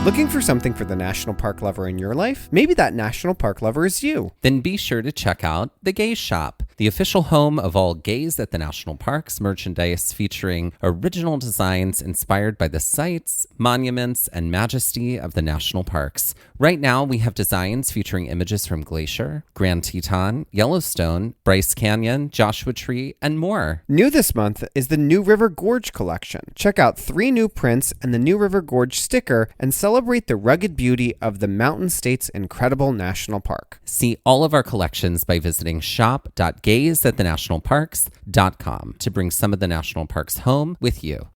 Looking for something for the national park lover in your life? Maybe that national park lover is you. Then be sure to check out the Gaze Shop, the official home of all Gaze at the National Parks merchandise featuring original designs inspired by the sights, monuments, and majesty of the national parks. Right now, we have designs featuring images from Glacier, Grand Teton, Yellowstone, Bryce Canyon, Joshua Tree, and more. New this month is the New River Gorge collection. Check out 3 new prints and the New River Gorge sticker and celebrate the rugged beauty of the Mountain State's incredible national park. See all of our collections by visiting shop.gazeatthenationalparks.com to bring some of the national parks home with you.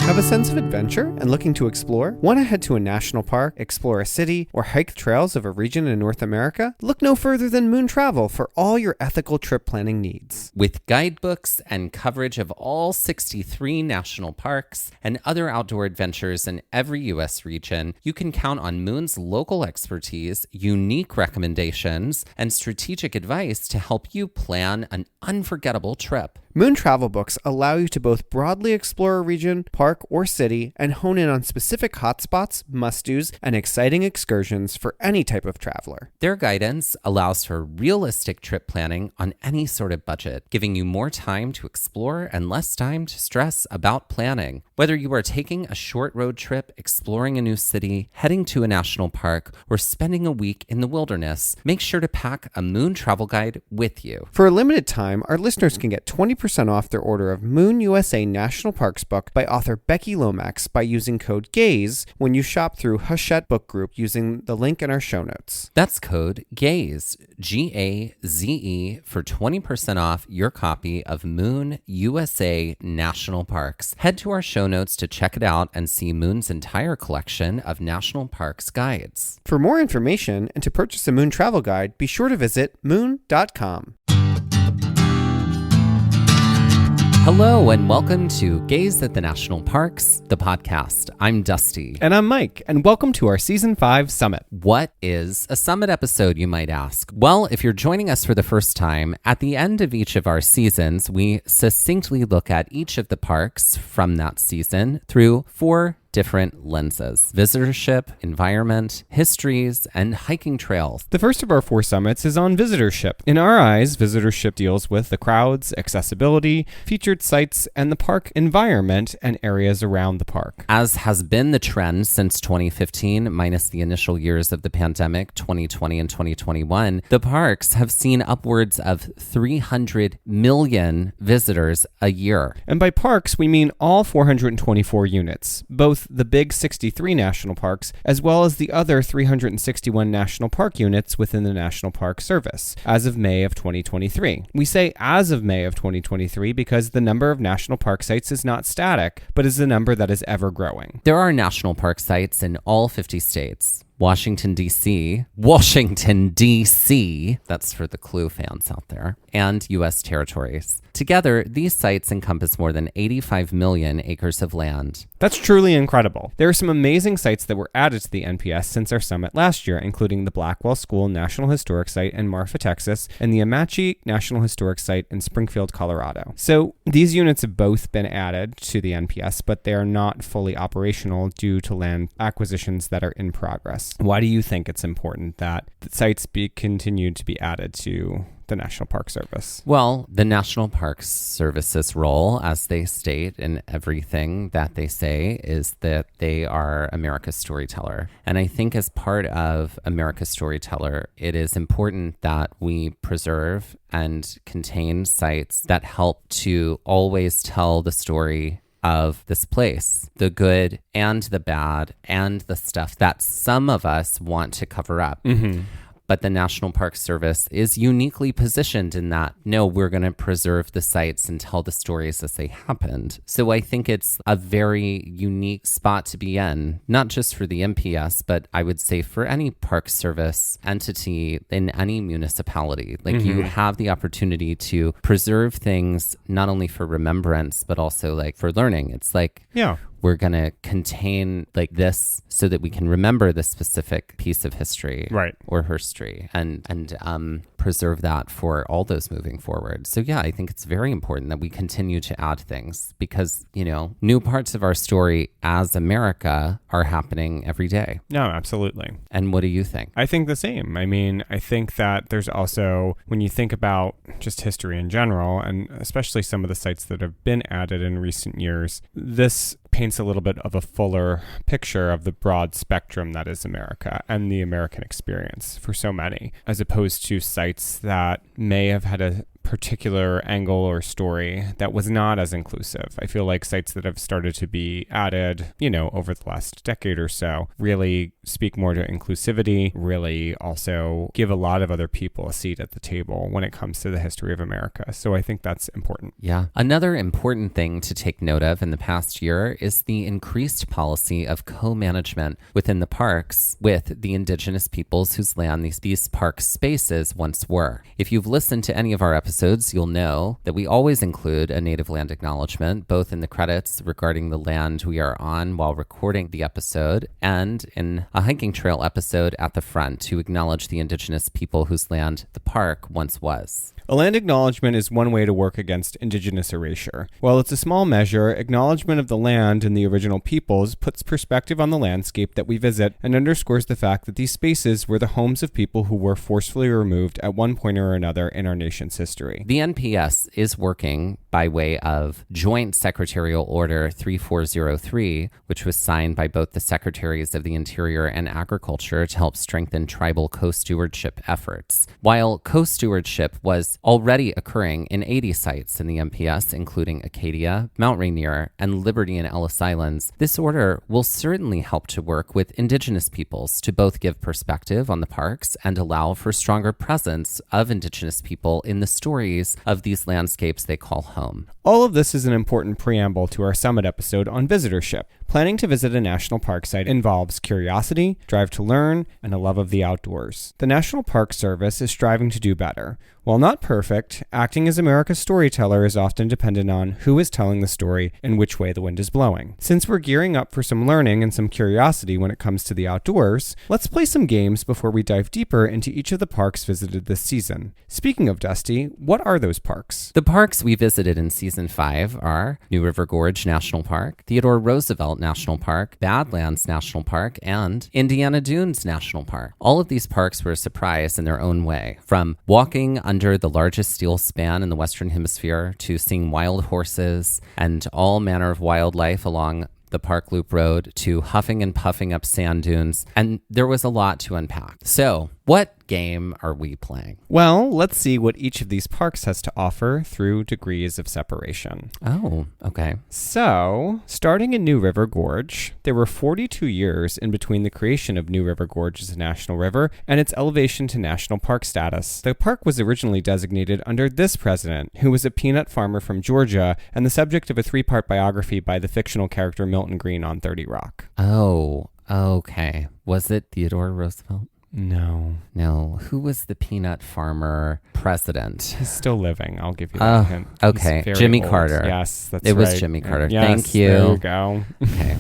Have a sense of adventure and looking to explore? Want to head to a national park, explore a city, or hike trails of a region in North America? Look no further than Moon Travel for all your ethical trip planning needs. With guidebooks and coverage of all 63 national parks and other outdoor adventures in every U.S. region, you can count on Moon's local expertise, unique recommendations, and strategic advice to help you plan an unforgettable trip. Moon Travel books allow you to both broadly explore a region, park, or city and hone in on specific hotspots, must-dos, and exciting excursions for any type of traveler. Their guidance allows for realistic trip planning on any sort of budget, giving you more time to explore and less time to stress about planning. Whether you are taking a short road trip, exploring a new city, heading to a national park, or spending a week in the wilderness, make sure to pack a Moon Travel Guide with you. For a limited time, our listeners can get 20% off their order of Moon USA National Parks book by author Becky Lomax by using code GAZE when you shop through Hachette Book Group using the link in our show notes. That's code GAZE, G-A-Z-E, for 20% off your copy of Moon USA National Parks. Head to our show notes to check it out and see Moon's entire collection of national parks guides. For more information and to purchase a Moon Travel Guide, be sure to visit moon.com. Hello and welcome to Gaze at the National Parks, the podcast. I'm Dusty. And I'm Mike, and welcome to our Season 5 Summit. What is a summit episode, you might ask? Well, if you're joining us for the first time, at the end of each of our seasons, we succinctly look at each of the parks from that season through 4 different lenses: visitorship, environment, histories, and hiking trails. The first of our 4 summits is on visitorship. In our eyes, visitorship deals with the crowds, accessibility, featured sites, and the park environment and areas around the park. As has been the trend since 2015, minus the initial years of the pandemic, 2020 and 2021, the parks have seen upwards of 300 million visitors a year. And by parks, we mean all 424 units, both the big 63 national parks, as well as the other 361 national park units within the National Park Service, as of May of 2023. We say as of May of 2023 because the number of national park sites is not static, but is a number that is ever growing. There are national park sites in all 50 states. Washington, D.C., that's for the Clue fans out there, and U.S. territories. Together, these sites encompass more than 85 million acres of land. That's truly incredible. There are some amazing sites that were added to the NPS since our summit last year, including the Blackwell School National Historic Site in Marfa, Texas, and the Amache National Historic Site in Springfield, Colorado. So these units have both been added to the NPS, but they are not fully operational due to land acquisitions that are in progress. Why do you think it's important that the sites be continued to be added to the National Park Service? Well, the National Park Service's role, as they state in everything that they say, is that they are America's storyteller. And I think as part of America's storyteller, it is important that we preserve and contain sites that help to always tell the story of this place, the good and the bad and the stuff that some of us want to cover up. Mm-hmm. But the National Park Service is uniquely positioned in that, no, we're going to preserve the sites and tell the stories as they happened. So I think it's a very unique spot to be in, not just for the NPS, but I would say for any Park Service entity in any municipality. Like you have the opportunity to preserve things not only for remembrance, but also like for learning. It's like, we're going to contain like this so that we can remember this specific piece of history or herstory and preserve that for all those moving forward. So yeah, I think it's very important that we continue to add things because, you know, new parts of our story as America are happening every day. No, absolutely. And what do you think? I think the same. I mean, I think that there's also, when you think about just history in general, and especially some of the sites that have been added in recent years, this paints a little bit of a fuller picture of the broad spectrum that is America and the American experience for so many, as opposed to sites that may have had a particular angle or story that was not as inclusive. I feel like sites that have started to be added, you know, over the last decade or so really speak more to inclusivity, really also give a lot of other people a seat at the table when it comes to the history of America. So I think that's important. Yeah. Another important thing to take note of in the past year is the increased policy of co-management within the parks with the indigenous peoples whose land these park spaces once were. If you've listened to any of our episodes, you'll know that we always include a native land acknowledgement, both in the credits regarding the land we are on while recording the episode and in a hiking trail episode at the front to acknowledge the indigenous people whose land the park once was. A land acknowledgement is one way to work against indigenous erasure. While it's a small measure, acknowledgement of the land and the original peoples puts perspective on the landscape that we visit and underscores the fact that these spaces were the homes of people who were forcefully removed at one point or another in our nation's history. The NPS is working by way of Joint Secretarial Order 3403, which was signed by both the Secretaries of the Interior and Agriculture to help strengthen tribal co-stewardship efforts. While co-stewardship was already occurring in 80 sites in the NPS, including Acadia, Mount Rainier, and Liberty and Ellis Islands, this order will certainly help to work with indigenous peoples to both give perspective on the parks and allow for stronger presence of indigenous people in the stories of these landscapes they call home. All of this is an important preamble to our summit episode on visitorship. Planning to visit a national park site involves curiosity, drive to learn, and a love of the outdoors. The National Park Service is striving to do better. While not perfect, acting as America's storyteller is often dependent on who is telling the story and which way the wind is blowing. Since we're gearing up for some learning and some curiosity when it comes to the outdoors, let's play some games before we dive deeper into each of the parks visited this season. Speaking of Dusty, what are those parks? The parks we visited in Season 5 are New River Gorge National Park, Theodore Roosevelt National Park, Badlands National Park, and Indiana Dunes National Park. All of these parks were a surprise in their own way, from walking under the largest steel span in the Western Hemisphere to seeing wild horses and all manner of wildlife along the Park Loop Road to huffing and puffing up sand dunes. And there was a lot to unpack. So, what game are we playing? Well, let's see what each of these parks has to offer through degrees of separation. Oh, okay. So, starting in New River Gorge, there were 42 years in between the creation of New River Gorge as a national river and its elevation to national park status. The park was originally designated under this president, who was a peanut farmer from Georgia and the subject of a 3-part biography by the fictional character Milton Green on 30 Rock. Oh, okay. Was it Theodore Roosevelt? No. Who was the peanut farmer president? He's still living. I'll give you that hint. Okay. Jimmy old. Carter. Yes, that's it right. was Jimmy Carter. Yes, Thank you. There you go. Okay.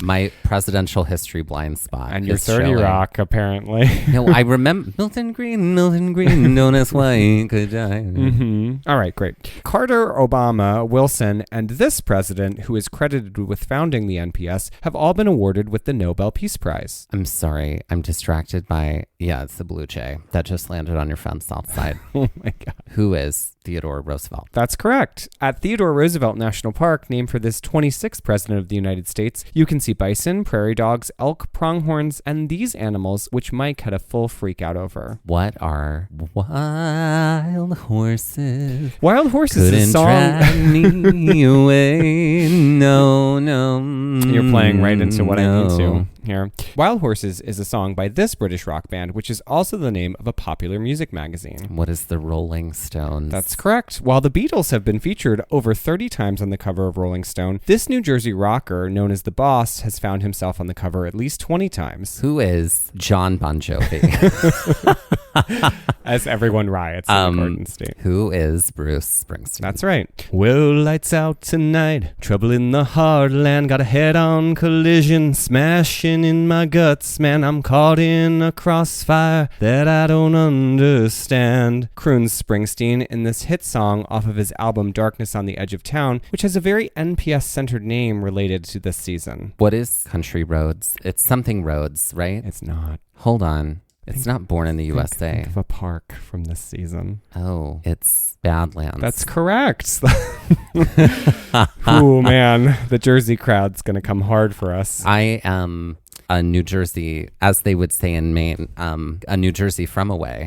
My presidential history blind spot. And your is 30 showing. Rock, apparently. No, I remember Milton Green, known as why he could die. Mm-hmm. All right, great. Carter, Obama, Wilson, and this president, who is credited with founding the NPS, have all been awarded with the Nobel Peace Prize. I'm sorry. I'm distracted by, it's the blue jay that just landed on your fence outside. Oh my God. Who is Theodore Roosevelt? That's correct. At Theodore Roosevelt National Park, named for this 26th president of the United States, you can see bison, prairie dogs, elk, pronghorns, and these animals, which Mike had a full freak out over. What are wild horses? Wild Horses is a song. Drag me away. No. You're playing right into what I need to here. Wild Horses is a song by this British rock band, which is also the name of a popular music magazine. What is the Rolling Stones? That's correct. While the Beatles have been featured over 30 times on the cover of Rolling Stone, this New Jersey rocker, known as the Boss, has found himself on the cover at least 20 times. Who is John Bon Jovi? As everyone riots in the Garden State. Who is Bruce Springsteen? That's right. Well, lights out tonight. Trouble in the heartland. Got a head-on collision. Smashing in my guts. Man, I'm caught in a crossfire that I don't understand. Croons Springsteen in this hit song off of his album Darkness on the Edge of Town, which has a very NPS-centered name related to this season. What is Country Roads? It's something Roads, right? It's not. Hold on. It's not Born in the USA. Think of a park from this season. Oh, it's Badlands. That's correct. Oh, man. The Jersey crowd's going to come hard for us. I am a New Jersey, as they would say in Maine, a New Jersey from away,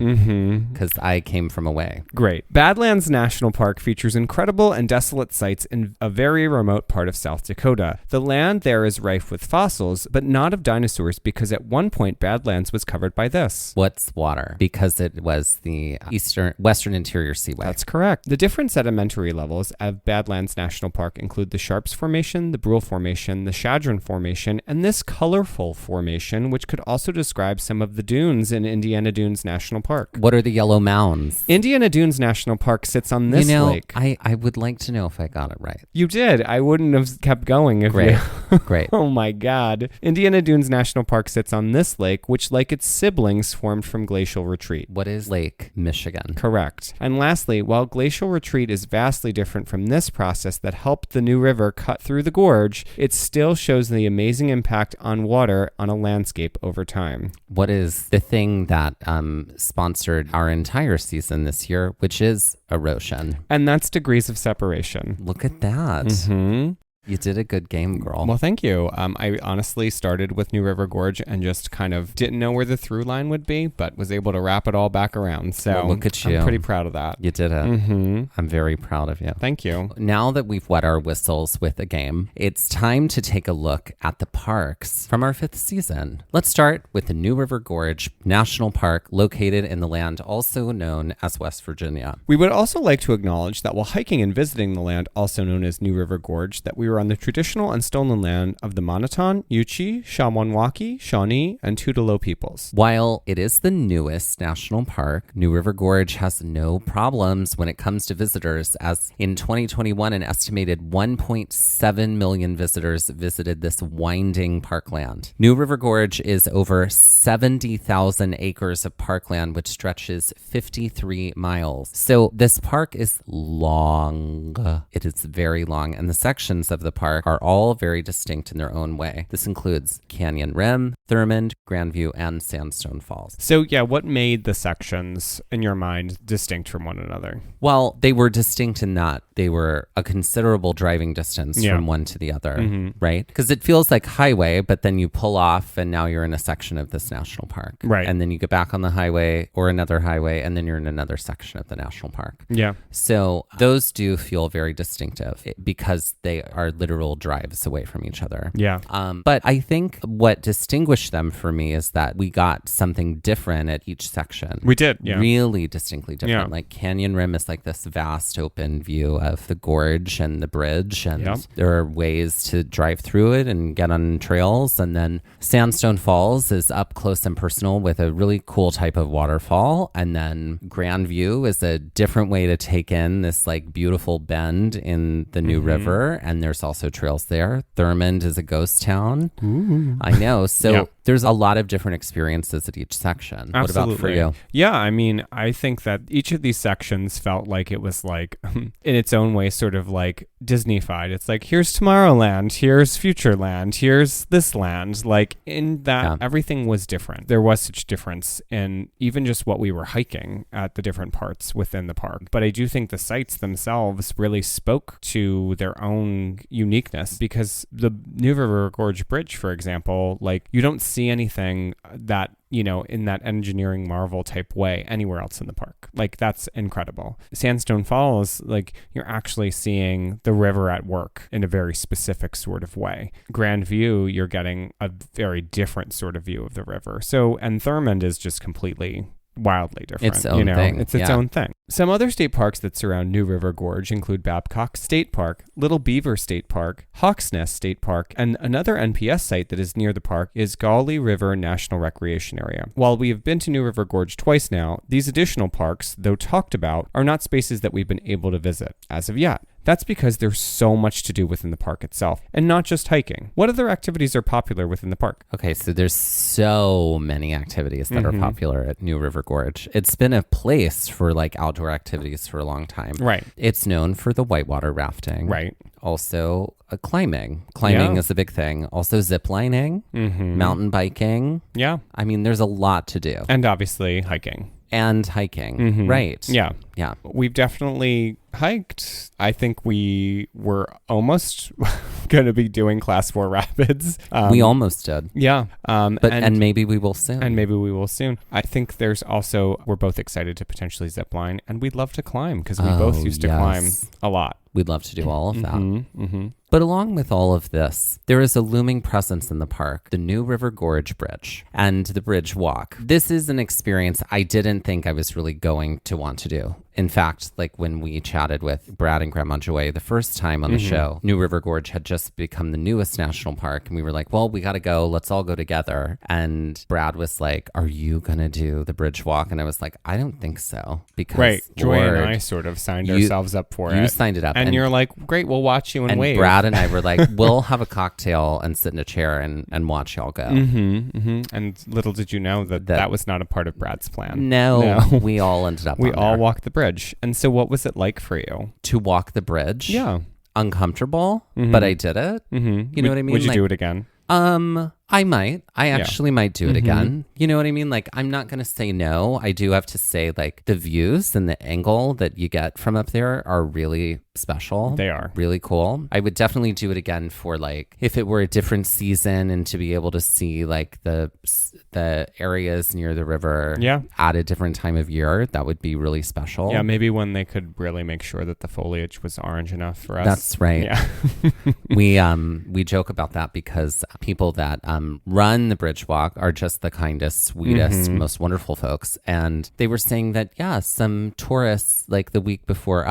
because I came from away. Great. Badlands National Park features incredible and desolate sites in a very remote part of South Dakota. The land there is rife with fossils, but not of dinosaurs, because at one point Badlands was covered by this. What's water? Because it was the Western Interior Seaway. That's correct. The different sedimentary levels of Badlands National Park include the Sharps Formation, the Brule Formation, the Chadron Formation, and this colorful formation, which could also describe some of the dunes in Indiana Dunes National Park. What are the yellow mounds? Indiana Dunes National Park sits on this lake. I would like to know if I got it right. You did. I wouldn't have kept going if Great. you... Great. Oh my God. Indiana Dunes National Park sits on this lake, which, like its siblings, formed from glacial retreat. What is Lake Michigan? Correct. And lastly, while glacial retreat is vastly different from this process that helped the new river cut through the gorge, it still shows the amazing impact on water on a landscape over time. What is the thing that sponsored our entire season this year, which is erosion? And that's degrees of separation. Look at that. Mm-hmm. You did a good game, girl. Well, thank you. I honestly started with New River Gorge and just kind of didn't know where the through line would be, but was able to wrap it all back around. So well, look at you. I'm pretty proud of that. You did it. Mm-hmm. I'm very proud of you. Thank you. Now that we've wet our whistles with a game, it's time to take a look at the parks from our 5th season. Let's start with the New River Gorge National Park, located in the land also known as West Virginia. We would also like to acknowledge that while hiking and visiting the land also known as New River Gorge, that we were on the traditional and stolen land of the Monoton, Yuchi, Shawanwaki, Shawnee, and Tutelo peoples. While it is the newest national park, New River Gorge has no problems when it comes to visitors, as in 2021, an estimated 1.7 million visitors visited this winding parkland. New River Gorge is over 70,000 acres of parkland, which stretches 53 miles. So this park is long. It is very long, and the sections of the park are all very distinct in their own way. This includes Canyon Rim, Thurmond, Grandview, and Sandstone Falls. So yeah, what made the sections in your mind distinct from one another? Well, they were distinct in that they were a considerable driving distance from one to the other, right? Because it feels like highway, but then you pull off and now you're in a section of this national park. Right. And then you get back on the highway or another highway, and then you're in another section of the national park. Yeah. So those do feel very distinctive because they are literal drives away from each other. Yeah. But I think what distinguished them for me is that we got something different at each section. We did, yeah. Really distinctly different. Yeah. Like Canyon Rim is like this vast open view of the gorge and the bridge, and there are ways to drive through it and get on trails. And then Sandstone Falls is up close and personal with a really cool type of waterfall. And then Grandview is a different way to take in this like beautiful bend in the New River, and there's also trails there. Thurmond is a ghost town. Ooh. I know. So there's a lot of different experiences at each section. Absolutely. What about for you? Yeah, I mean, I think that each of these sections felt like it was like, in its own way, sort of like Disney-fied. It's like, here's Tomorrowland, here's Futureland, here's this land. Like, in that, everything was different. There was such difference in even just what we were hiking at the different parts within the park. But I do think the sites themselves really spoke to their own uniqueness, because the New River Gorge Bridge, for example, like, you don't see anything that, you know, in that engineering marvel type way anywhere else in the park. Like, that's incredible. Sandstone Falls, like, you're actually seeing the river at work in a very specific sort of way. Grandview, you're getting a very different sort of view of the river. So, and Thurmond is just completely wildly different. Its own thing. It's its own thing. Some other state parks that surround New River Gorge include Babcock State Park, Little Beaver State Park, Hawks Nest State Park, and another NPS site that is near the park is Gauley River National Recreation Area. While we have been to New River Gorge twice now, these additional parks, though talked about, are not spaces that we've been able to visit as of yet. That's because there's so much to do within the park itself, and not just hiking. What other activities are popular within the park? Okay, so there's so many activities that are popular at New River Gorge. It's been a place for like outdoor activities for a long time. Right. It's known for the whitewater rafting. Right. Also, climbing. Climbing is a big thing. Also, zip lining, mountain biking. Yeah. I mean, there's a lot to do. And obviously hiking. And hiking. Right. Yeah. Yeah. We've definitely hiked. I think we were almost going to be doing class 4 rapids. We almost did. Yeah. And maybe we will soon. And maybe we will soon. I think there's also, we're both excited to potentially zip line, and we'd love to climb because we both used to climb a lot. We'd love to do all of that. But along with all of this, there is a looming presence in the park, the New River Gorge Bridge and the Bridge Walk. This is an experience I didn't think I was really going to want to do. In fact, like when we chatted with Brad and Grandma Joy the first time on the show, New River Gorge had just become the newest national park. And we were like, well, we got to go. Let's all go together. And Brad was like, are you going to do the Bridge Walk? And I was like, I don't think so. Because right. Joy Lord, and I sort of signed ourselves up for it. You signed it up. And you're like, great, we'll watch you and wave. Brad and I were like, we'll have a cocktail and sit in a chair and watch y'all go. And little did you know that was not a part of Brad's plan. No. We all ended up We on all there. walked the bridge. And so what was it like for you? To walk the bridge? Yeah. Uncomfortable, but I did it. You know what I mean? Would you do it again? I might. I actually might do it again. You know what I mean? Like, I'm not going to say no. I do have to say, like, the views and the angle that you get from up there are really special. They are. Really cool. I would definitely do it again for, like, if it were a different season and to be able to see, like, the areas near the river at a different time of year, that would be really special. Yeah, maybe when they could really make sure that the foliage was orange enough for us. That's right. Yeah. We joke about that because people that run the bridge walk are just the kindest, sweetest, most wonderful folks. And they were saying that, some tourists, like the week before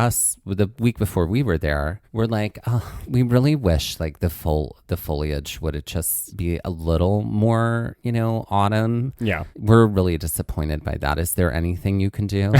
we were there, were like, oh, we really wish like the foliage would just be a little more, autumn. Yeah. We're really disappointed by that. Is there anything you can do?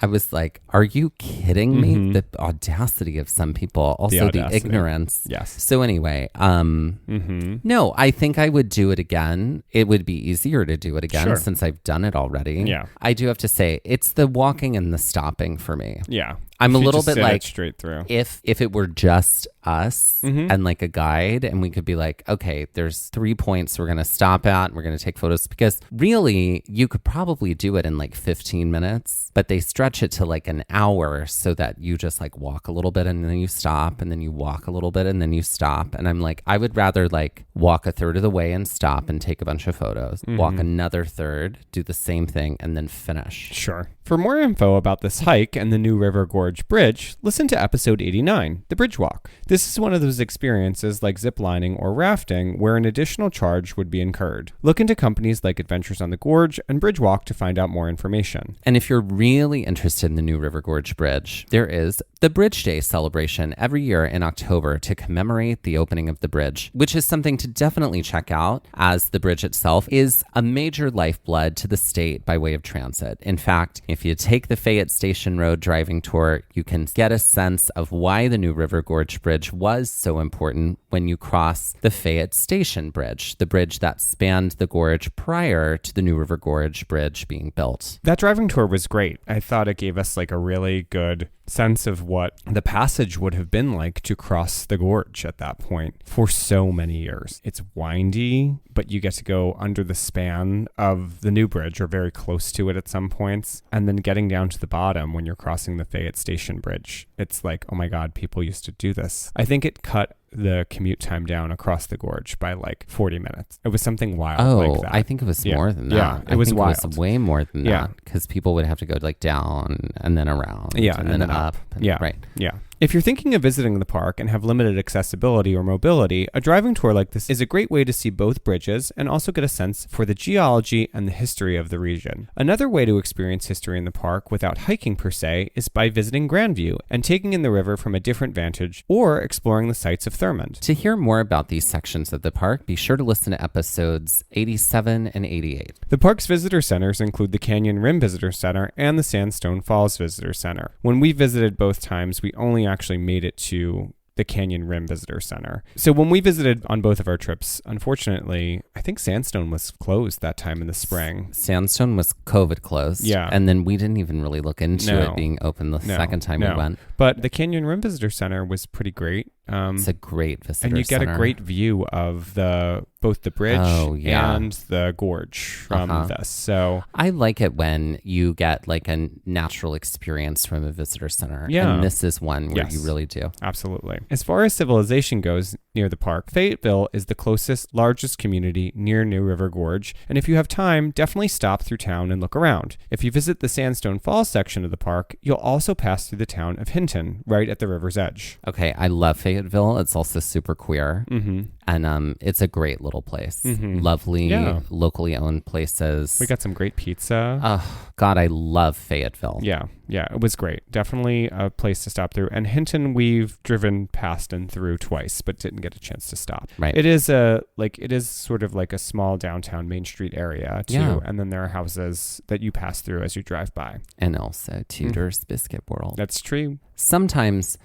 I was like, are you kidding me? The audacity of some people. Also the ignorance. Yes. So anyway, no, I think I would do it again. It would be easier to do it again since I've done it already. Yeah. I do have to say, it's the walking and the stopping for me. Yeah. I'm a little bit like, straight through. If it were just us and like a guide, and we could be like, okay, there's 3 points we're going to stop at, and we're going to take photos, because really you could probably do it in like 15 minutes, but they stretch it to like an hour so that you just like walk a little bit and then you stop, and then you walk a little bit and then you stop. And I'm like, I would rather like walk a third of the way and stop and take a bunch of photos, walk another third, do the same thing, and then finish. Sure. For more info about this hike and the New River Gorge Bridge, listen to episode 89, The Bridge Walk. This is one of those experiences like ziplining or rafting where an additional charge would be incurred. Look into companies like Adventures on the Gorge and Bridge Walk to find out more information. And if you're really interested in the New River Gorge Bridge, there is the Bridge Day celebration every year in October to commemorate the opening of the bridge, which is something to definitely check out, as the bridge itself is a major lifeblood to the state by way of transit. In fact, if you take the Fayette Station Road driving tour, you can get a sense of why the New River Gorge Bridge was so important when you cross the Fayette Station Bridge, the bridge that spanned the gorge prior to the New River Gorge Bridge being built. That driving tour was great. I thought it gave us like a really good sense of what the passage would have been like to cross the gorge at that point for so many years. It's windy, but you get to go under the span of the new bridge or very close to it at some points. And then getting down to the bottom when you're crossing the Fayette Station Bridge, it's like, oh my God, people used to do this. I think it cut the commute time down across the gorge by like 40 minutes. It was something wild like that. I think it was more than that. Yeah, it was wild. It was way more than that, because people would have to go like down and then around and then up. Yeah. Right. Yeah. If you're thinking of visiting the park and have limited accessibility or mobility, a driving tour like this is a great way to see both bridges and also get a sense for the geology and the history of the region. Another way to experience history in the park without hiking per se is by visiting Grandview and taking in the river from a different vantage or exploring the sites of Thurmond. To hear more about these sections of the park, be sure to listen to episodes 87 and 88. The park's visitor centers include the Canyon Rim Visitor Center and the Sandstone Falls Visitor Center. When we visited both times, we only actually made it to the Canyon Rim Visitor Center. So when we visited on both of our trips, unfortunately, I think Sandstone was closed that time in the spring. Sandstone was COVID closed. Yeah. And then we didn't even really look into it being open the second time we went. But the Canyon Rim Visitor Center was pretty great. It's a great visitor center. And you get a great view of both the bridge and the gorge from this. So I like it when you get like a natural experience from a visitor center. Yeah. And this is one where you really do. Absolutely. As far as civilization goes near the park, Fayetteville is the closest, largest community near New River Gorge. And if you have time, definitely stop through town and look around. If you visit the Sandstone Falls section of the park, you'll also pass through the town of Hinton, right at the river's edge. Okay, I love Fayetteville. It's also super queer. Mm-hmm. And it's a great little place. Mm-hmm. Lovely, locally owned places. We got some great pizza. Oh, God, I love Fayetteville. Yeah, it was great. Definitely a place to stop through. And Hinton, we've driven past and through twice, but didn't get a chance to stop. Right. It is sort of like a small downtown Main Street area too. Yeah. And then there are houses that you pass through as you drive by. And also Tudor's Biscuit World. That's true. Sometimes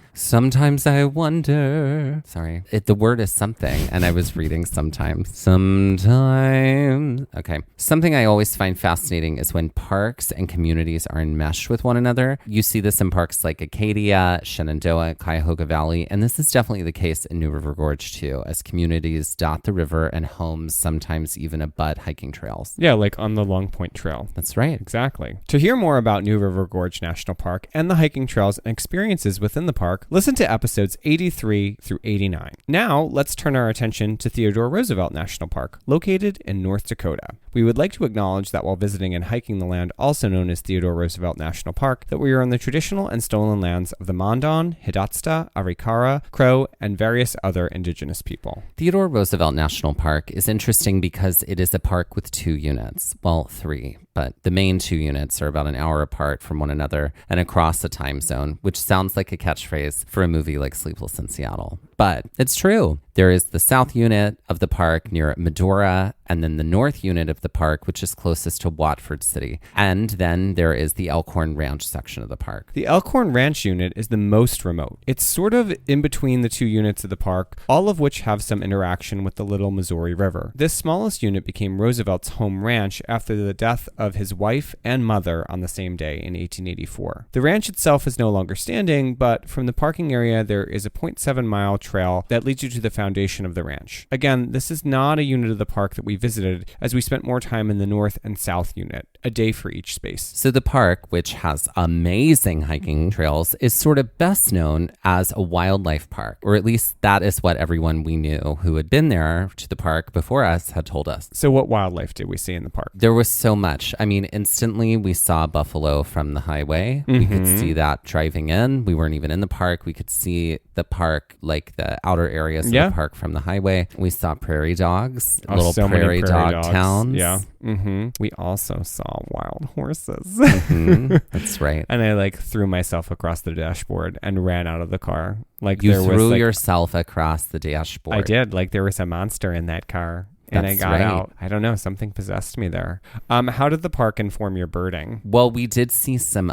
I wonder. Sorry. The word is something, and I was reading sometimes. Okay. Something I always find fascinating is when parks and communities are enmeshed with one another. You see this in parks like Acadia, Shenandoah, Cuyahoga Valley, and this is definitely the case in New River Gorge too, as communities dot the river and homes sometimes even abut hiking trails. Yeah, like on the Long Point Trail. That's right. Exactly. To hear more about New River Gorge National Park and the hiking trails and experiences within the park, listen to episodes 83 through 89. Now, let's turn our attention to Theodore Roosevelt National Park, located in North Dakota. We would like to acknowledge that while visiting and hiking the land also known as Theodore Roosevelt National Park, that we are on the traditional and stolen lands of the Mandan, Hidatsa, Arikara, Crow, and various other indigenous people. Theodore Roosevelt National Park is interesting because it is a park with 2 units. Well, 3, but the main 2 units are about an hour apart from one another and across a time zone, which sounds like a catchphrase for a movie like Sleepless in Seattle. But it's true. There is the south unit of the park near Medora, and then the north unit of the park, which is closest to Watford City. And then there is the Elkhorn Ranch section of the park. The Elkhorn Ranch unit is the most remote. It's sort of in between the 2 units of the park, all of which have some interaction with the Little Missouri River. This smallest unit became Roosevelt's home ranch after the death of his wife and mother on the same day in 1884. The ranch itself is no longer standing, but from the parking area there is a 0.7-mile trail that leads you to the foundation of the ranch. Again, this is not a unit of the park that we visited, as we spent more time in the north and south unit, a day for each space. So the park, which has amazing hiking trails, is sort of best known as a wildlife park, or at least that is what everyone we knew who had been there to the park before us had told us. So what wildlife did we see in the park? There was so much. I mean, instantly we saw buffalo from the highway. Mm-hmm. We could see that driving in. We weren't even in the park. We could see the park, like the outer areas of the park from the highway. We saw prairie dogs, little so prairie dog dogs. towns. Yeah. Mm-hmm. We also saw wild horses. Mm-hmm. That's right. And I threw myself across the dashboard and ran out of the car. You threw yourself across the dashboard. I did. There was a monster in that car. And I got out. I don't know. Something possessed me there. How did the park inform your birding? Well, we did see some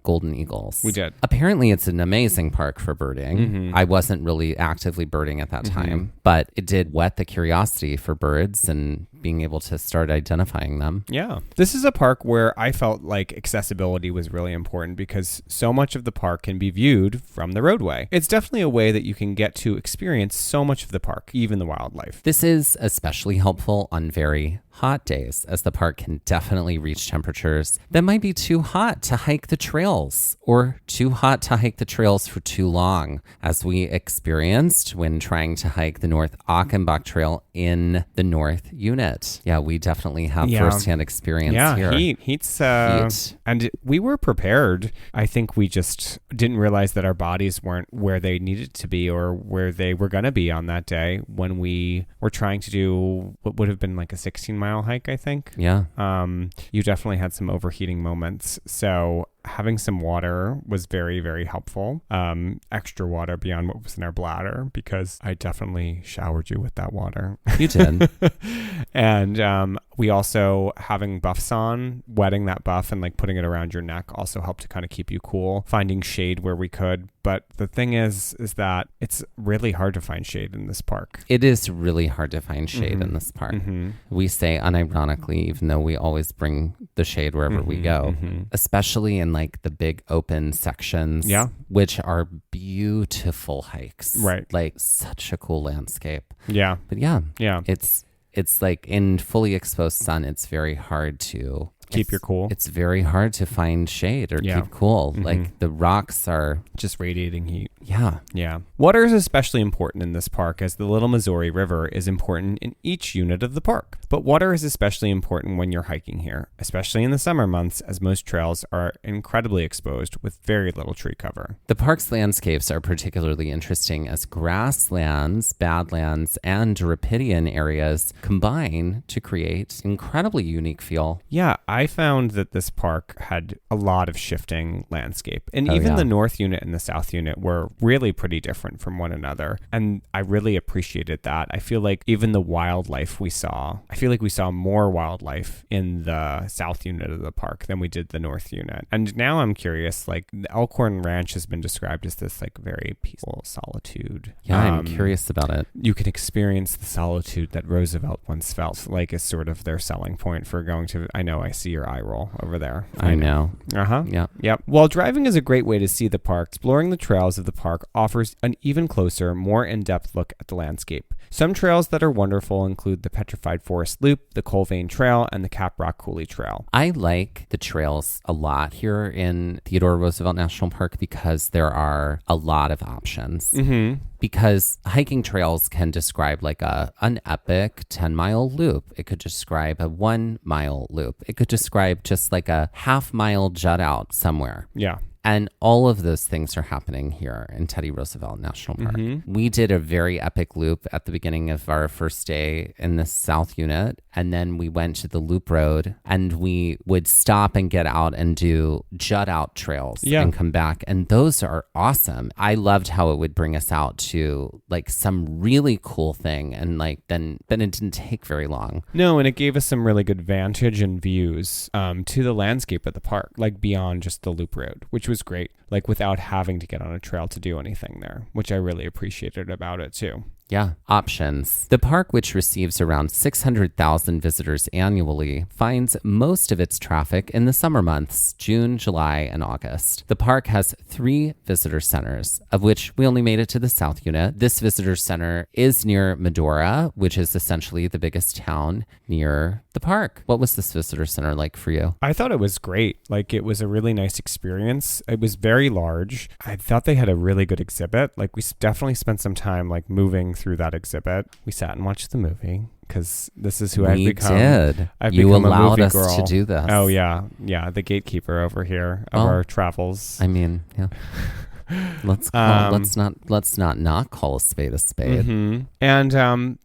golden eagles. We did. Apparently, it's an amazing park for birding. Mm-hmm. I wasn't really actively birding at that time, but it did whet the curiosity for birds and being able to start identifying them. Yeah. This is a park where I felt like accessibility was really important because so much of the park can be viewed from the roadway. It's definitely a way that you can get to experience so much of the park, even the wildlife. This is especially helpful on very hot days, as the park can definitely reach temperatures that might be too hot to hike the trails or too hot to hike the trails for too long, as we experienced when trying to hike the North Achenbach Trail in the North Unit. Yeah, we definitely have firsthand experience here. Heat's and we were prepared. I think we just didn't realize that our bodies weren't where they needed to be or where they were going to be on that day when we were trying to do what would have been like a 16-mile hike, I think. Yeah. You definitely had some overheating moments. So having some water was very, very helpful. Extra water beyond what was in our bladder, because I definitely showered you with that water. You did. And we also, having buffs on, wetting that buff and like putting it around your neck also helped to kind of keep you cool, finding shade where we could. But the thing is that it's really hard to find shade in this park. It is really hard to find shade in this park. We say unironically, even though we always bring the shade wherever we go, especially in like the big open sections, which are beautiful hikes. Right. Like such a cool landscape. Yeah. But yeah. It's like in fully exposed sun, it's very hard to keep your cool. It's very hard to find shade or keep cool. Like the rocks are just radiating heat. Yeah. Water is especially important in this park, as the Little Missouri River is important in each unit of the park. But water is especially important when you're hiking here, especially in the summer months, as most trails are incredibly exposed with very little tree cover. The park's landscapes are particularly interesting as grasslands, badlands, and Rapidian areas combine to create incredibly unique feel. Yeah, I found that this park had a lot of shifting landscape, and even the North Unit and the South Unit were really pretty different from one another, and I really appreciated that. I feel like even the wildlife we saw, I feel like we saw more wildlife in the South Unit of the park than we did the North Unit. And now I'm curious, like the Elkhorn Ranch has been described as this like very peaceful solitude. Yeah, I'm curious about it. You can experience the solitude that Roosevelt once felt, like is sort of their selling point for going to, I know I see your eye roll over there. I know. Yeah. Yep. While driving is a great way to see the park, exploring the trails of the park offers an even closer, more in-depth look at the landscape. Some trails that are wonderful include the Petrified Forest Loop, the Colvane Trail, and the Caprock Coulee Trail. I like the trails a lot here in Theodore Roosevelt National Park because there are a lot of options. Because hiking trails can describe like an epic 10-mile loop. It could describe a 1-mile loop. It could describe just like a half-mile jut out somewhere. Yeah. And all of those things are happening here in Teddy Roosevelt National Park. We did a very epic loop at the beginning of our first day in the South Unit. And then we went to the Loop Road and we would stop and get out and do jut out trails and come back. And those are awesome. I loved how it would bring us out to like some really cool thing. And like then it didn't take very long. No, and it gave us some really good vantage and views to the landscape of the park, like beyond just the Loop Road, which was great, like without having to get on a trail to do anything there, which I really appreciated about it too. Yeah. Options. The park, which receives around 600,000 visitors annually, finds most of its traffic in the summer months, June, July, and August. The park has 3 visitor centers, of which we only made it to the South Unit. This visitor center is near Medora, which is essentially the biggest town near the park. What was this visitor center like for you? I thought it was great. Like, it was a really nice experience. It was very large. I thought they had a really good exhibit. Like, we definitely spent some time like moving through that exhibit. We sat and watched the movie because this is who I've become. We did. You allowed us to do this. Oh yeah, the gatekeeper over here of our travels. I mean, yeah. Let's not call a spade a spade. And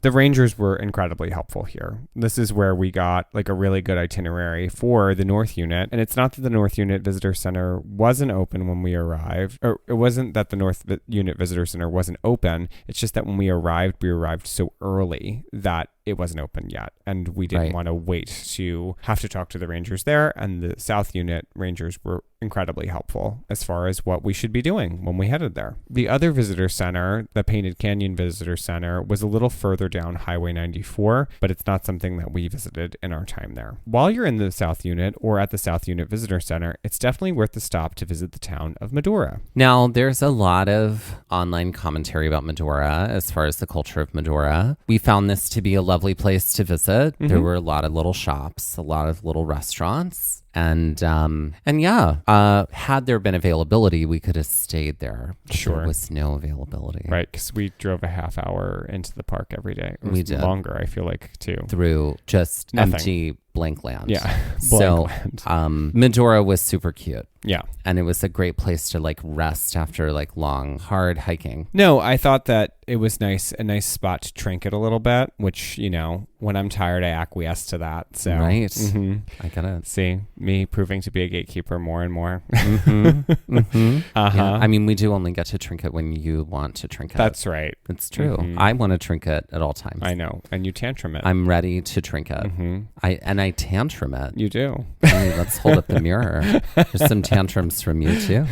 the rangers were incredibly helpful here. This is where we got like a really good itinerary for the North Unit. And it's not that the North Unit Visitor Center wasn't open when we arrived, or it wasn't that the North Unit Visitor Center wasn't open. It's just that when we arrived so early that it wasn't open yet, and we didn't want to wait to have to talk to the rangers there. And the South Unit rangers were incredibly helpful as far as what we should be doing when we headed there. The other visitor center, the Painted Canyon Visitor Center, was a little further down Highway 94, but it's not something that we visited in our time there. While you're in the South Unit or at the South Unit Visitor Center, it's definitely worth the stop to visit the town of Medora. Now, there's a lot of online commentary about Medora as far as the culture of Medora. We found this to be a lovely place to visit. There were a lot of little shops, a lot of little restaurants. And yeah, had there been availability, we could have stayed there. Sure. There was no availability. Right, because we drove a half hour into the park every day. It was We did. longer, I feel like, too. Through just Nothing. empty blank land. Yeah, So blank land. Medora was super cute. Yeah. And it was a great place to like rest after like long, hard hiking. No, I thought that it was a nice spot to trinket a little bit, which, you know, when I'm tired, I acquiesce to that. So, Right. Mhm. I get it. See, me proving to be a gatekeeper more and more. Yeah. I mean, we do only get to trinket when you want to trinket. That's right. It's true. Mhm. I want to trinket at all times. I know. And you tantrum it. I'm ready to trinket. I tantrum it. You do. Hey, let's hold up the mirror. There's some tantrums from you too.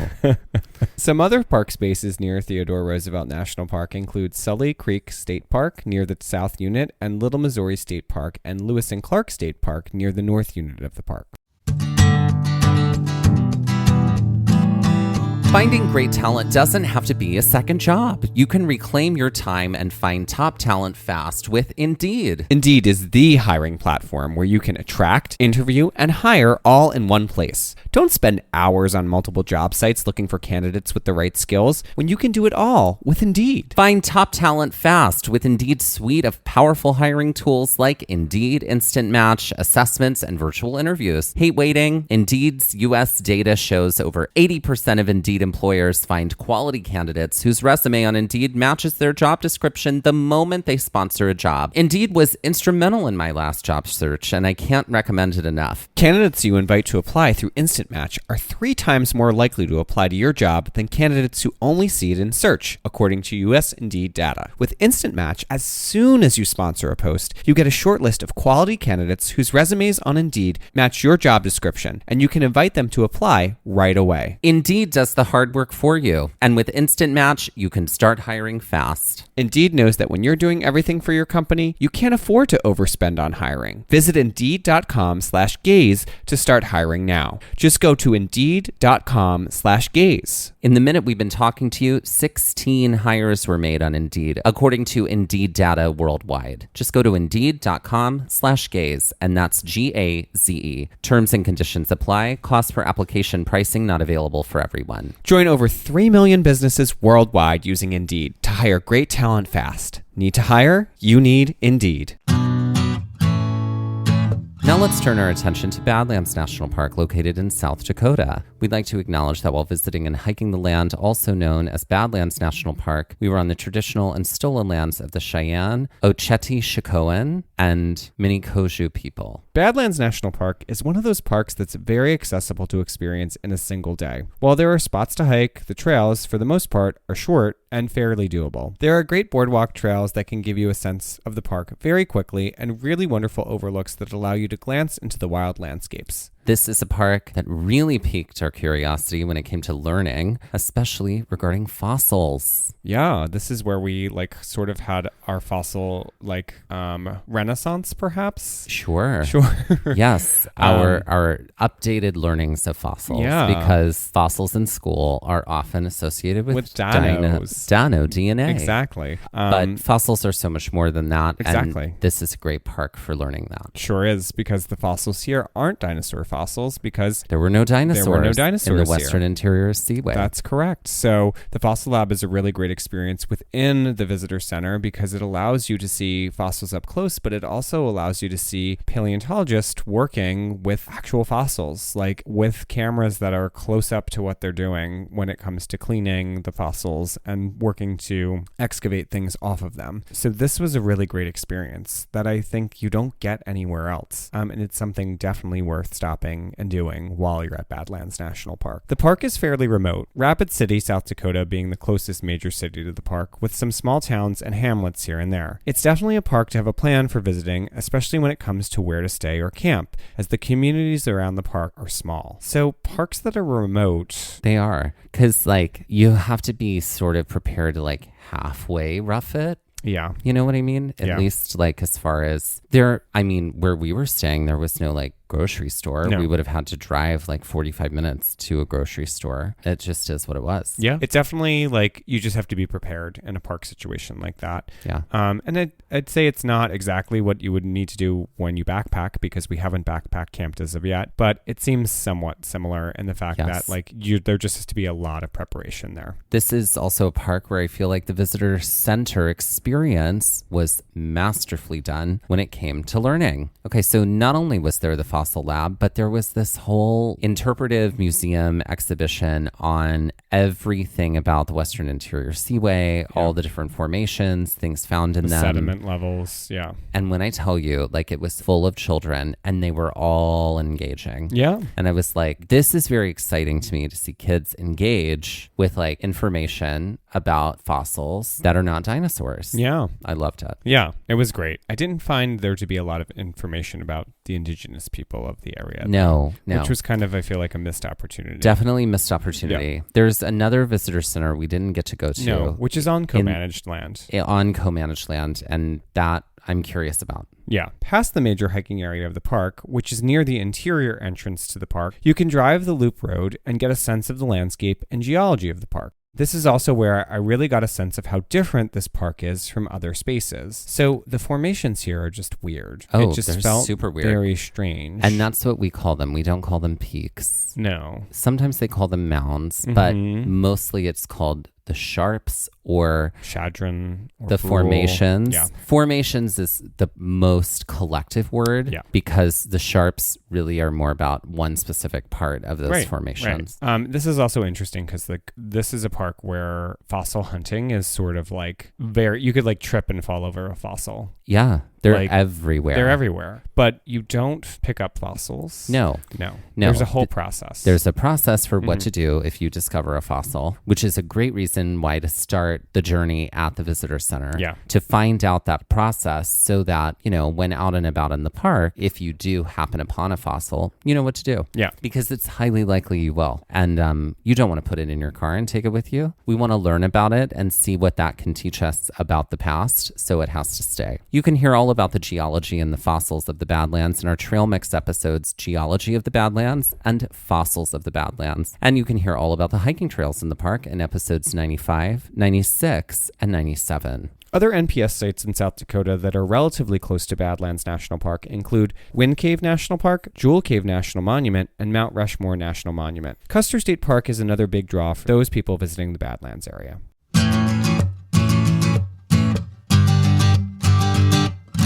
Some other park spaces near Theodore Roosevelt National Park include Sully Creek State Park near the South Unit and Little Missouri State Park and Lewis and Clark State Park near the North Unit of the park. Finding great talent doesn't have to be a second job. You can reclaim your time and find top talent fast with Indeed. Indeed is the hiring platform where you can attract, interview, and hire all in one place. Don't spend hours on multiple job sites looking for candidates with the right skills when you can do it all with Indeed. Find top talent fast with Indeed's suite of powerful hiring tools like Indeed Instant Match, assessments, and virtual interviews. Hate waiting? Indeed's US data shows over 80% of Indeed employers find quality candidates whose resume on Indeed matches their job description the moment they sponsor a job. Indeed was instrumental in my last job search, and I can't recommend it enough. Candidates you invite to apply through Instant Match are 3 times more likely to apply to your job than candidates who only see it in search, according to US Indeed data. With Instant Match, as soon as you sponsor a post, you get a short list of quality candidates whose resumes on Indeed match your job description, and you can invite them to apply right away. Indeed does the hard work for you, and with Instant Match, you can start hiring fast. Indeed knows that when you're doing everything for your company, you can't afford to overspend on hiring. Visit Indeed.com/gaze to start hiring now. Just go to Indeed.com/gaze. In the minute we've been talking to you, 16 hires were made on Indeed, according to Indeed data worldwide. Just go to Indeed.com/gaze, and that's GAZE. Terms and conditions apply. Cost per application pricing not available for everyone. Join over 3 million businesses worldwide using Indeed to hire great talent fast. Need to hire? You need Indeed. Now let's turn our attention to Badlands National Park, located in South Dakota. We'd like to acknowledge that while visiting and hiking the land, also known as Badlands National Park, we were on the traditional and stolen lands of the Cheyenne, Oceti-Sakowin, and Minnekoju people. Badlands National Park is one of those parks that's very accessible to experience in a single day. While there are spots to hike, the trails, for the most part, are short and fairly doable. There are great boardwalk trails that can give you a sense of the park very quickly and really wonderful overlooks that allow you to glance into the wild landscapes. This is a park that really piqued our curiosity when it came to learning, especially regarding fossils. Yeah, this is where we sort of had our fossil renaissance, perhaps. Sure. Sure. Yes, our updated learnings of fossils. Yeah. Because fossils in school are often associated with dinos. Dino DNA. Exactly. But fossils are so much more than that. Exactly. And this is a great park for learning that. Sure is, because the fossils here aren't dinosaur fossils because there were no dinosaurs in the Western here. Interior Seaway. That's correct. So the Fossil Lab is a really great experience within the visitor center because it allows you to see fossils up close, but it also allows you to see paleontologists working with actual fossils, like with cameras that are close up to what they're doing when it comes to cleaning the fossils and working to excavate things off of them. So this was a really great experience that I think you don't get anywhere else. And it's something definitely worth stopping shopping and doing while you're at Badlands National Park. The park is fairly remote, Rapid City, South Dakota being the closest major city to the park, with some small towns and hamlets here and there. It's definitely a park to have a plan for visiting, especially when it comes to where to stay or camp, as the communities around the park are small. So parks that are remote... They are, because like you have to be sort of prepared to like halfway rough it. Yeah. You know what I mean? At least like as far as where we were staying, there was no like grocery store. No. We would have had to drive like 45 minutes to a grocery store. It just is what it was. Yeah. It's definitely like you just have to be prepared in a park situation like that. Yeah. And I'd say it's not exactly what you would need to do when you backpack, because we haven't backpack camped as of yet, but it seems somewhat similar in the fact that like there just has to be a lot of preparation there. This is also a park where I feel like the visitor center experience was masterfully done when it came to learning. Okay, so not only was there the fossil lab, but there was this whole interpretive museum exhibition on everything about the Western Interior Seaway, all the different formations, things found in them. Sediment levels, yeah. And when I tell you, like, it was full of children and they were all engaging. Yeah. And I was like, this is very exciting to me to see kids engage with like information about fossils that are not dinosaurs. Yeah. I loved it. Yeah, it was great. I didn't find there to be a lot of information about the indigenous people of the area. No. Which was kind of, I feel like, a missed opportunity. Definitely missed opportunity. Yeah. There's another visitor center we didn't get to go to. No, which is on co-managed land. On co-managed land, and that I'm curious about. Yeah. Past the major hiking area of the park, which is near the interior entrance to the park, you can drive the loop road and get a sense of the landscape and geology of the park. This is also where I really got a sense of how different this park is from other spaces. So the formations here are just weird. Oh, it just they're felt super weird. Very strange. And that's what we call them. We don't call them peaks. No. Sometimes they call them mounds, but mostly it's called the sharps or Chadron or the Brule. formations. Yeah. Formations is the most collective word because the sharps really are more about one specific part of those formations. Right. This is also interesting because like this is a park where fossil hunting is sort of like you could like trip and fall over a fossil. Yeah. They're like, everywhere. They're everywhere. But you don't pick up fossils. No. There's a whole process. There's a process for what to do if you discover a fossil, which is a great reason why to start the journey at the visitor center. Yeah. To find out that process so that, you know, when out and about in the park, if you do happen upon a fossil, you know what to do. Yeah. Because it's highly likely you will. And you don't want to put it in your car and take it with you. We want to learn about it and see what that can teach us about the past, so it has to stay. You can hear all about the geology and the fossils of the Badlands in our Trail Mix episodes, Geology of the Badlands and Fossils of the Badlands. And you can hear all about the hiking trails in the park in episodes 95, 96, and 97. Other NPS sites in South Dakota that are relatively close to Badlands National Park include Wind Cave National Park, Jewel Cave National Monument, and Mount Rushmore National Monument. Custer State Park is another big draw for those people visiting the Badlands area.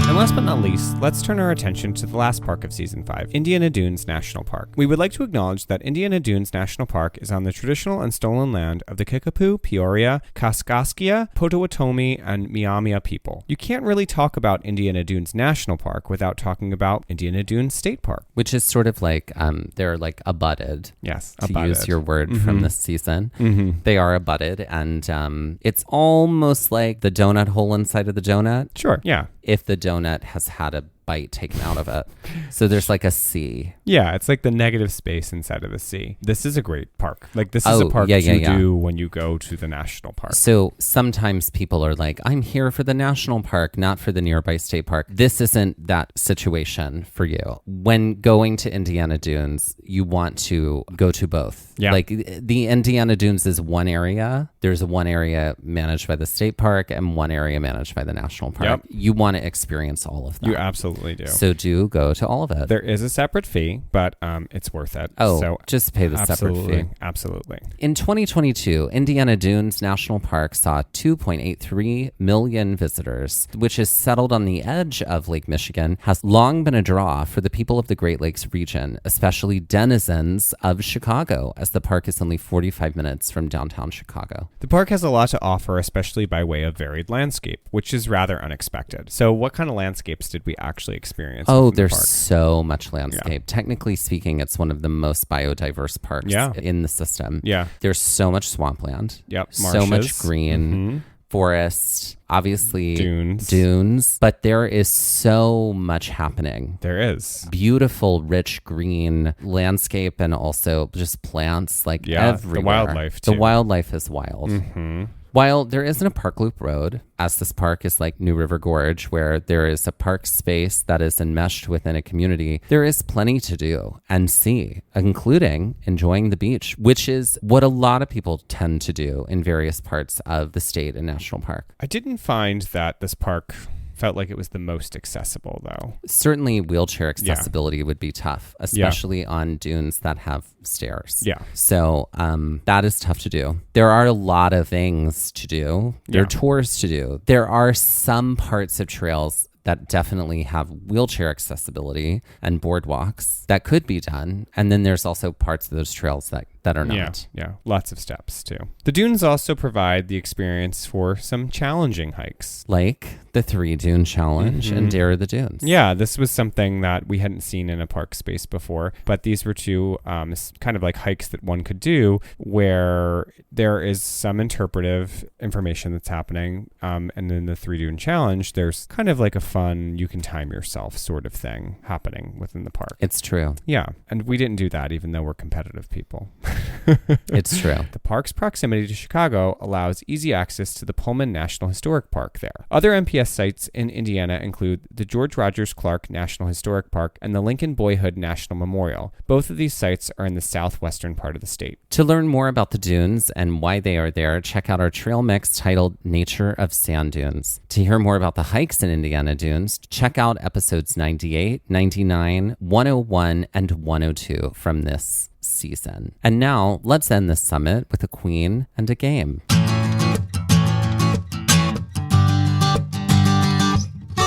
And last but not least, let's turn our attention to the last park of Season 5, Indiana Dunes National Park. We would like to acknowledge that Indiana Dunes National Park is on the traditional and stolen land of the Kickapoo, Peoria, Kaskaskia, Potawatomi, and Miamia people. You can't really talk about Indiana Dunes National Park without talking about Indiana Dunes State Park. Which is sort of like, they're like abutted. Yes, to abutted. use your word from this season. They are abutted, and it's almost like the donut hole inside of the donut. Sure, yeah. If the donut has had a bite taken out of it. So there's like a C. Yeah, it's like the negative space inside of the C. This is a great park. Like this is a park to do when you go to the national park. So sometimes people are like, I'm here for the national park, not for the nearby state park. This isn't that situation for you. When going to Indiana Dunes, you want to go to both. Yeah. Like the Indiana Dunes is one area. There's one area managed by the state park and one area managed by the national park. Yep. You want to experience all of that. You absolutely do. So do go to all of it. There is a separate fee, but it's worth it. Oh, so just pay the separate fee. Absolutely. In 2022, Indiana Dunes National Park saw 2.83 million visitors, which is settled on the edge of Lake Michigan, has long been a draw for the people of the Great Lakes region, especially denizens of Chicago, as the park is only 45 minutes from downtown Chicago. The park has a lot to offer, especially by way of varied landscape, which is rather unexpected. So what kind of landscapes did we actually actually experience. Oh, within the there's park. so much landscape. Technically speaking, it's one of the most biodiverse parks in the system. Yeah. There's so much swampland. Yep. So much Marshes. green, forest, obviously Dunes. but there is so much happening. There is. Beautiful, rich green landscape and also just plants everywhere. The wildlife too. The wildlife is wild. Mm-hmm. While there isn't a park loop road, as this park is like New River Gorge, where there is a park space that is enmeshed within a community, there is plenty to do and see, including enjoying the beach, which is what a lot of people tend to do in various parts of the state and national park. I didn't find that this park felt like it was the most accessible, though. Certainly wheelchair accessibility would be tough, especially on dunes that have stairs. Yeah. So that is tough to do. There are a lot of things to do. There are tours to do. There are some parts of trails that definitely have wheelchair accessibility and boardwalks that could be done. And then there's also parts of those trails that are not. Yeah, lots of steps too. The dunes also provide the experience for some challenging hikes. Like the 3 Dune Challenge and Dare the Dunes. Yeah, this was something that we hadn't seen in a park space before, but these were 2 kind of like hikes that one could do where there is some interpretive information that's happening. And then the 3 Dune Challenge, there's kind of like a fun, you can time yourself sort of thing happening within the park. It's true. Yeah, and we didn't do that even though we're competitive people. It's true. The park's proximity to Chicago allows easy access to the Pullman National Historic Park there. Other NPS sites in Indiana include the George Rogers Clark National Historic Park and the Lincoln Boyhood National Memorial. Both of these sites are in the southwestern part of the state. To learn more about the dunes and why they are there, check out our trail mix titled Nature of Sand Dunes. To hear more about the hikes in Indiana dunes, check out episodes 98, 99, 101, and 102 from this season. And now, let's end this summit with a queen and a game.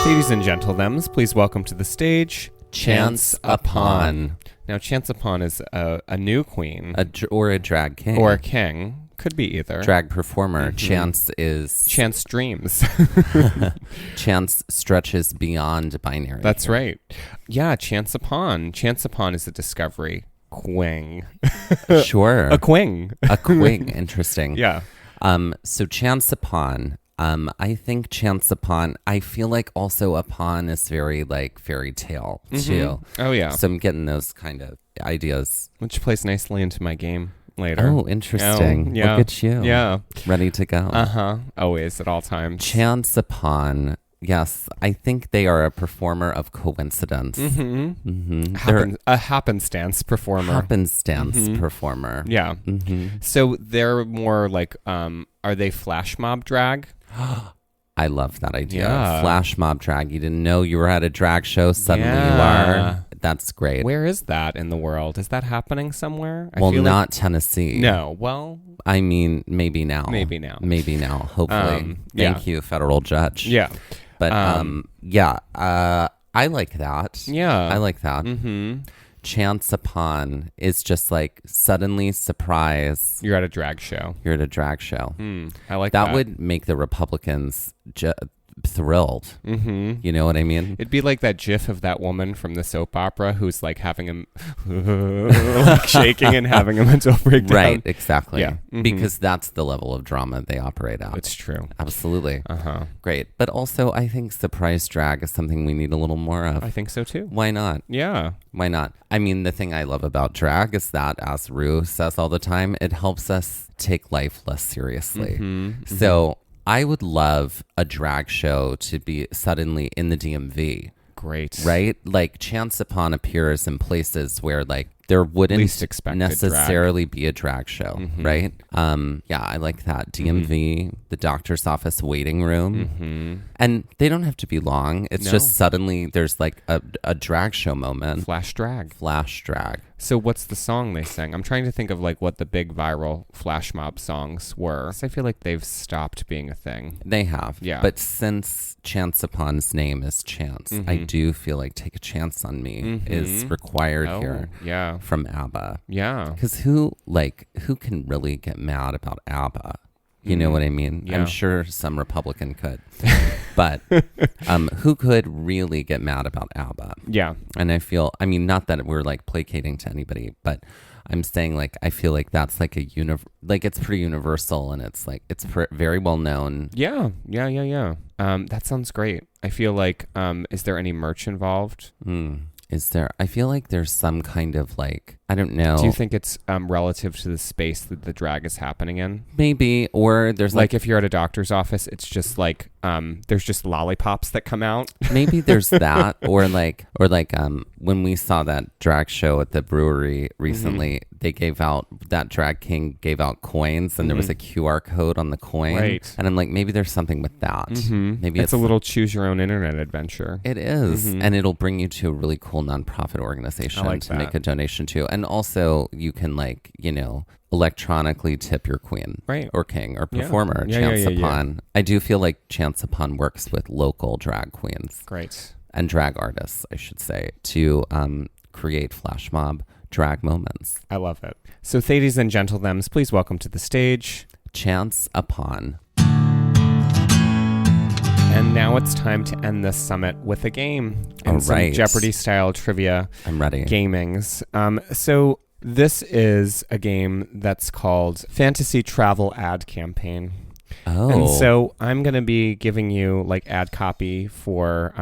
Ladies and gentlemen, please welcome to the stage Chance Upon. Now, Chance Upon is a new queen. Or a drag king. Or a king. Could be either. Drag performer. Chance is... Chance dreams. Chance stretches beyond binary. That's right. Yeah, Chance Upon. Chance Upon is a discovery. Quing. Sure. A quing. A quing. Interesting. Yeah. So Chance Upon. I think Chance Upon, I feel like also Upon is very like fairy tale too. Oh, yeah. So I'm getting those kind of ideas. Which plays nicely into my game later. Oh, interesting. Yeah. Look at you. Yeah. Ready to go. Uh-huh. Always, at all times. Chance Upon. Yes, I think they are a performer of coincidence. A happenstance performer. Happenstance performer. Yeah. So they're more like, are they flash mob drag? I love that idea. Yeah. Flash mob drag. You didn't know you were at a drag show. Suddenly you are. That's great. Where is that in the world? Is that happening somewhere? Well, not Tennessee. No. Well, I mean, maybe now. Maybe now. Hopefully. Thank you, federal judge. Yeah. But I like that. Yeah. I like that. Chance Upon is just like suddenly surprise. You're at a drag show. You're at a drag show. I like that. That would make the Republicans thrilled. You know what I mean? It'd be like that gif of that woman from the soap opera who's like having him like shaking and having a mental breakdown. Right, exactly. Yeah. Because that's the level of drama they operate at. It's true. Absolutely. Great. But also, I think surprise drag is something we need a little more of. I think so too. Why not? Yeah. Why not? I mean, the thing I love about drag is that, as Rue says all the time, it helps us take life less seriously. So I would love a drag show to be suddenly in the DMV. Great. Right? Like Chance Upon appears in places where like there wouldn't Least expected necessarily be a drag show, right? Yeah, I like that. DMV, the doctor's office waiting room. And they don't have to be long. It's just suddenly there's like a drag show moment. Flash drag. Flash drag. So what's the song they sang? I'm trying to think of like what the big viral flash mob songs were. I feel like they've stopped being a thing. They have. Yeah. But since Chance Upon's name is Chance, I do feel like Take a Chance on Me is required here. Yeah. From ABBA. Yeah. Because who can really get mad about ABBA? You know what I mean? Yeah. I'm sure some Republican could. But who could really get mad about ABBA? Yeah. And I mean, not that we're like placating to anybody, but I'm saying like, I feel like that's like it's pretty universal, and it's like, it's very well known. Yeah. That sounds great. I feel like, is there any merch involved? Is there? I feel like there's some kind of like, I don't know. Do you think it's relative to the space that the drag is happening in? Maybe, or there's like if you're at a doctor's office, it's just like there's just lollipops that come out. Maybe there's that, or like when we saw that drag show at the brewery recently, they gave out, that drag king gave out coins, and there was a QR code on the coin. Right. And I'm like, maybe there's something with that. Maybe it's a little choose your own internet adventure. It is, and it'll bring you to a really cool nonprofit organization to make a donation to. And also you can like, electronically tip your queen, right, or king or performer, Chance Upon. I do feel like Chance Upon works with local drag queens. Great. And drag artists, I should say, to create flash mob drag moments. I love it. So ladies and gentlemen, please welcome to the stage Chance Upon. And now it's time to end this summit with a game and some Jeopardy-style trivia. I'm ready. Gamings. So this is a game that's called Fantasy Travel Ad Campaign. Oh. And so I'm going to be giving you like ad copy for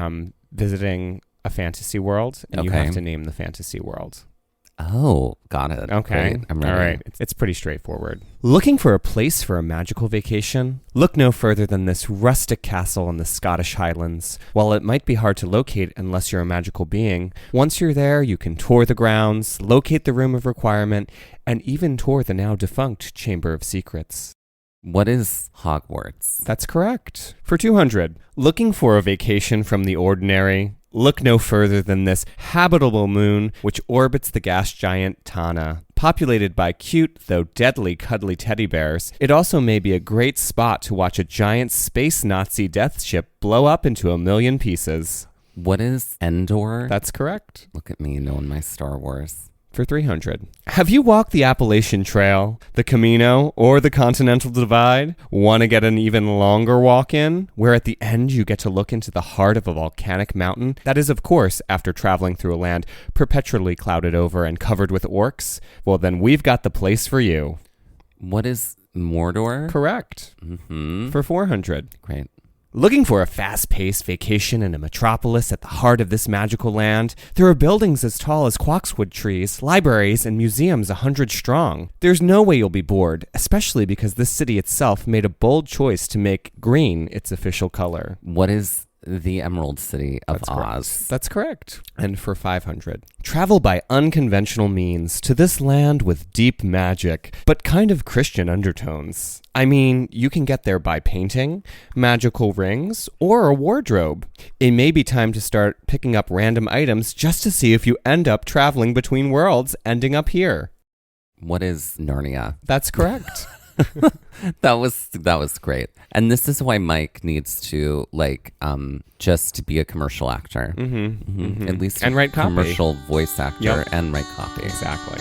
visiting a fantasy world, and you have to name the fantasy world. Oh, got it. Okay. Great. I'm ready. All right. It's pretty straightforward. Looking for a place for a magical vacation? Look no further than this rustic castle in the Scottish Highlands. While it might be hard to locate unless you're a magical being, once you're there, you can tour the grounds, locate the room of requirement, and even tour the now defunct Chamber of Secrets. What is Hogwarts? That's correct. For 200, looking for a vacation from the ordinary? Look no further than this habitable moon which orbits the gas giant Tana. Populated by cute, though deadly, cuddly teddy bears, it also may be a great spot to watch a giant space Nazi death ship blow up into a million pieces. What is Endor? That's correct. Look at me knowing my Star Wars. For 300. Have you walked the Appalachian Trail, the Camino, or the Continental Divide? Want to get an even longer walk in, where at the end you get to look into the heart of a volcanic mountain? That is, of course, after traveling through a land perpetually clouded over and covered with orcs. Well, then we've got the place for you. What is Mordor? Correct. For 400. Great. Looking for a fast-paced vacation in a metropolis at the heart of this magical land? There are buildings as tall as quaxwood trees, libraries, and museums 100 strong. There's no way you'll be bored, especially because this city itself made a bold choice to make green its official color. What is the Emerald City of Oz? Correct. That's correct. And for 500. Travel by unconventional means to this land with deep magic, but kind of Christian undertones. I mean, you can get there by painting, magical rings, or a wardrobe. It may be time to start picking up random items just to see if you end up traveling between worlds, ending up here. What is Narnia? That's correct. That was great. And this is why Mike needs to just be a commercial actor. At least and write copy. Commercial voice actor and write copy. Exactly.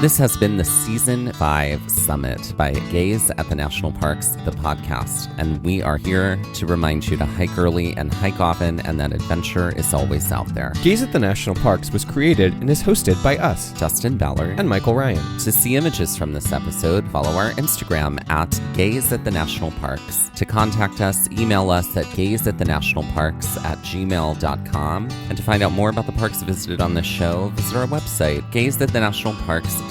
This has been the Season 5 Summit by Gaze at the National Parks, the podcast. And we are here to remind you to hike early and hike often, and that adventure is always out there. Gaze at the National Parks was created and is hosted by us, Dustin, Ballard, and Michael Ryan. To see images from this episode, follow our Instagram at Gaze at the National Parks. To contact us, email us at gazeatthenationalparks@gmail.com. And to find out more about the parks visited on this show, visit our website, gazeatthenationalparks.com.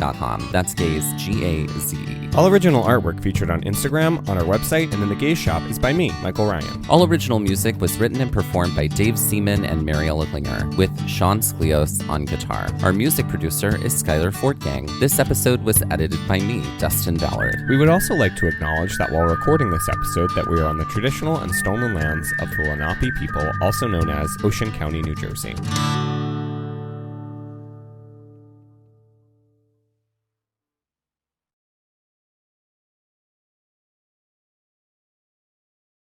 That's Gaze, G-A-Z-E. All original artwork featured on Instagram, on our website, and in the Gaze shop is by me, Michael Ryan. All original music was written and performed by Dave Seaman and Mariella Klinger, with Sean Sklios on guitar. Our music producer is Skyler Fortgang. This episode was edited by me, Dustin Ballard. We would also like to acknowledge that while recording this episode, that we are on the traditional and stolen lands of the Lenape people, also known as Ocean County, New Jersey.